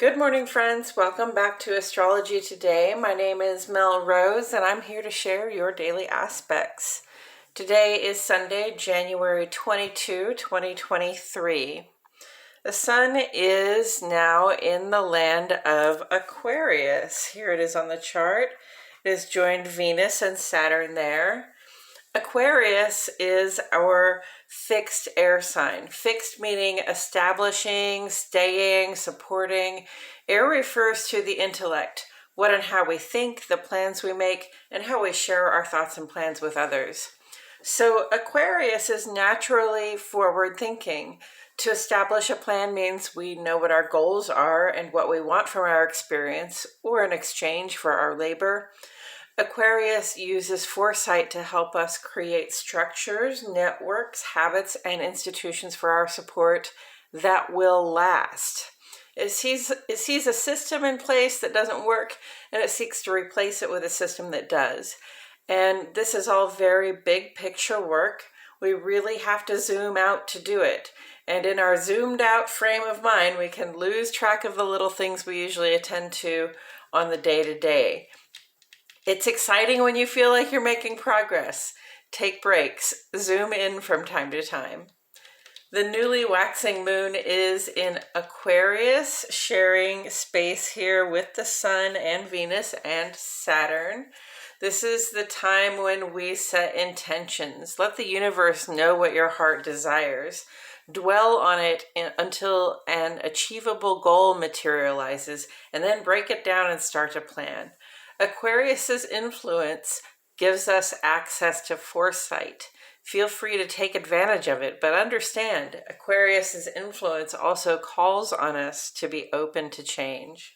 Good morning, friends. Welcome back to Astrology Today. My name is Mel Rose, and I'm here to share your daily aspects. Today is Sunday, January 22, 2023. The sun is now in the land of Aquarius. Here it is on the chart. It has joined Venus and Saturn there. Aquarius is our fixed air sign. Fixed meaning establishing, staying, supporting. Air refers to the intellect, what and how we think, the plans we make, and how we share our thoughts and plans with others. So Aquarius is naturally forward thinking. To establish a plan means we know what our goals are and what we want from our experience or in exchange for our labor. Aquarius uses foresight to help us create structures, networks, habits, and institutions for our support that will last. It sees a system in place that doesn't work, and it seeks to replace it with a system that does. And this is all very big picture work. We really have to zoom out to do it. And in our zoomed out frame of mind, we can lose track of the little things we usually attend to on the day-to-day. It's exciting when you feel like you're making progress. Take breaks. Zoom in from time to time. The newly waxing moon is in Aquarius, sharing space here with the Sun and Venus and Saturn. This is the time when we set intentions. Let the universe know what your heart desires. Dwell on it until an achievable goal materializes, and then break it down and start to plan. Aquarius's influence gives us access to foresight. Feel free to take advantage of it, but understand Aquarius's influence also calls on us to be open to change.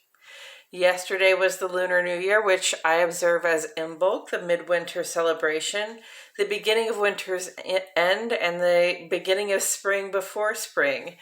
Yesterday was the Lunar New Year, which I observe as Imbolc, the midwinter celebration, the beginning of winter's end, and the beginning of spring before spring.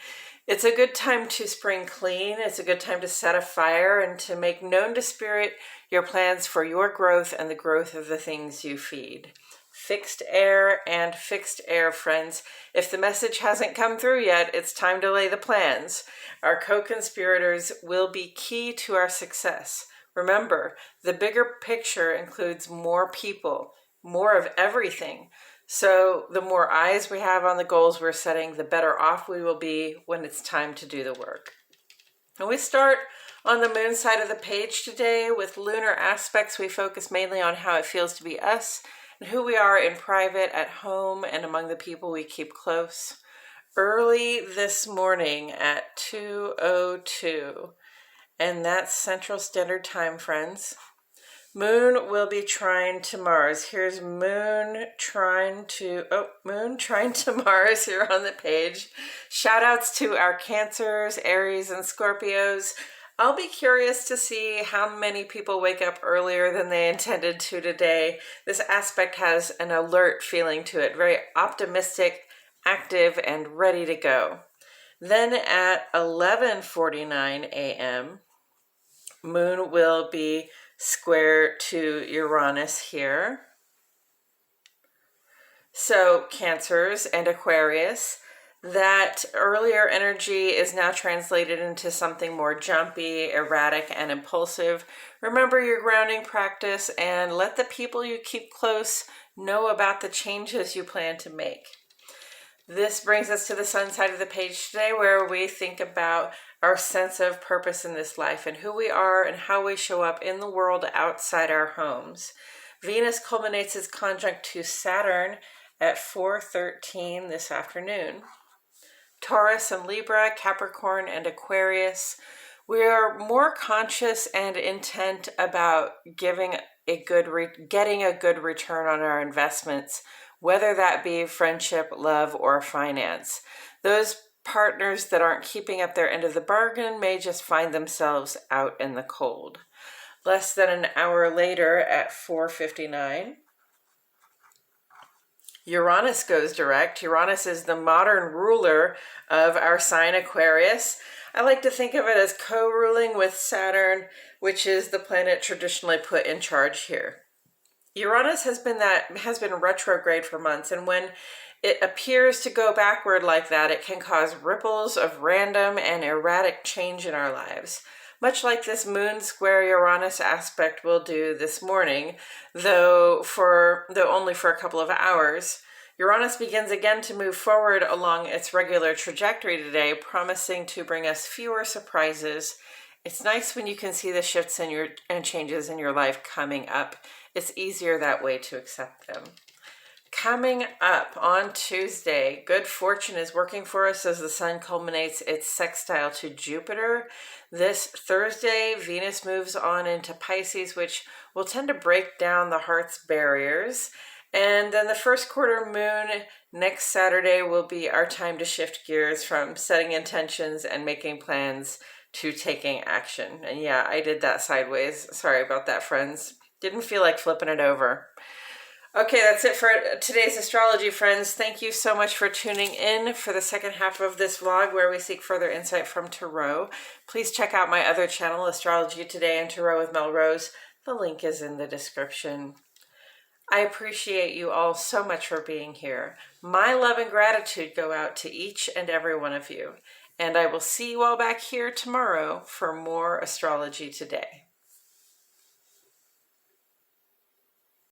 It's a good time to spring clean. It's a good time to set a fire and to make known to Spirit your plans for your growth and the growth of the things you feed. Fixed air and fixed air, friends. If the message hasn't come through yet, it's time to lay the plans. Our co-conspirators will be key to our success. Remember, the bigger picture includes more people, more of everything. So the more eyes we have on the goals we're setting, the better off we will be when it's time to do the work. And we start on the moon side of the page today with lunar aspects. We focus mainly on how it feels to be us and who we are in private, at home, and among the people we keep close. Early this morning at 2:02, and that's Central Standard Time, friends. Moon will be trine to Mars. Here's Moon trine to Mars here on the page. Shout outs to our Cancers, Aries, and Scorpios. I'll be curious to see how many people wake up earlier than they intended to today. This aspect has an alert feeling to it, very optimistic, active, and ready to go. Then at 11:49 a.m., Moon will be square to Uranus here. So Cancers and Aquarius, that earlier energy is now translated into something more jumpy, erratic, and impulsive. Remember your grounding practice and let the people you keep close know about the changes you plan to make. This brings us to the sun side of the page today, where we think about our sense of purpose in this life and who we are and how we show up in the world outside our homes. Venus culminates its conjunct to Saturn at 4:13 this afternoon. Taurus and Libra, Capricorn and Aquarius, we are more conscious and intent about getting a good return on our investments, whether that be friendship, love, or finance. Those partners that aren't keeping up their end of the bargain may just find themselves out in the cold. Less than an hour later at 4:59, Uranus goes direct. Uranus is the modern ruler of our sign Aquarius. I like to think of it as co-ruling with Saturn, which is the planet traditionally put in charge here. Uranus has been retrograde for months, and when it appears to go backward like that, it can cause ripples of random and erratic change in our lives. much like this Moon square Uranus aspect will do this morning, though only for a couple of hours. Uranus begins again to move forward along its regular trajectory today, promising to bring us fewer surprises. It's nice when you can see the shifts and changes in your life coming up. It's easier that way to accept them. Coming up on Tuesday, good fortune is working for us as the sun culminates its sextile to Jupiter. This Thursday, Venus moves on into Pisces, which will tend to break down the heart's barriers. And then the first quarter moon next Saturday will be our time to shift gears from setting intentions and making plans to taking action. And yeah, I did that sideways. Sorry about that, friends. Didn't feel like flipping it over. Okay, that's it for today's astrology, friends. Thank you so much for tuning in for the second half of this vlog where we seek further insight from Tarot. Please check out my other channel, Astrology Today and Tarot with Mel Rose. The link is in the description. I appreciate you all so much for being here. My love and gratitude go out to each and every one of you. And I will see you all back here tomorrow for more Astrology Today.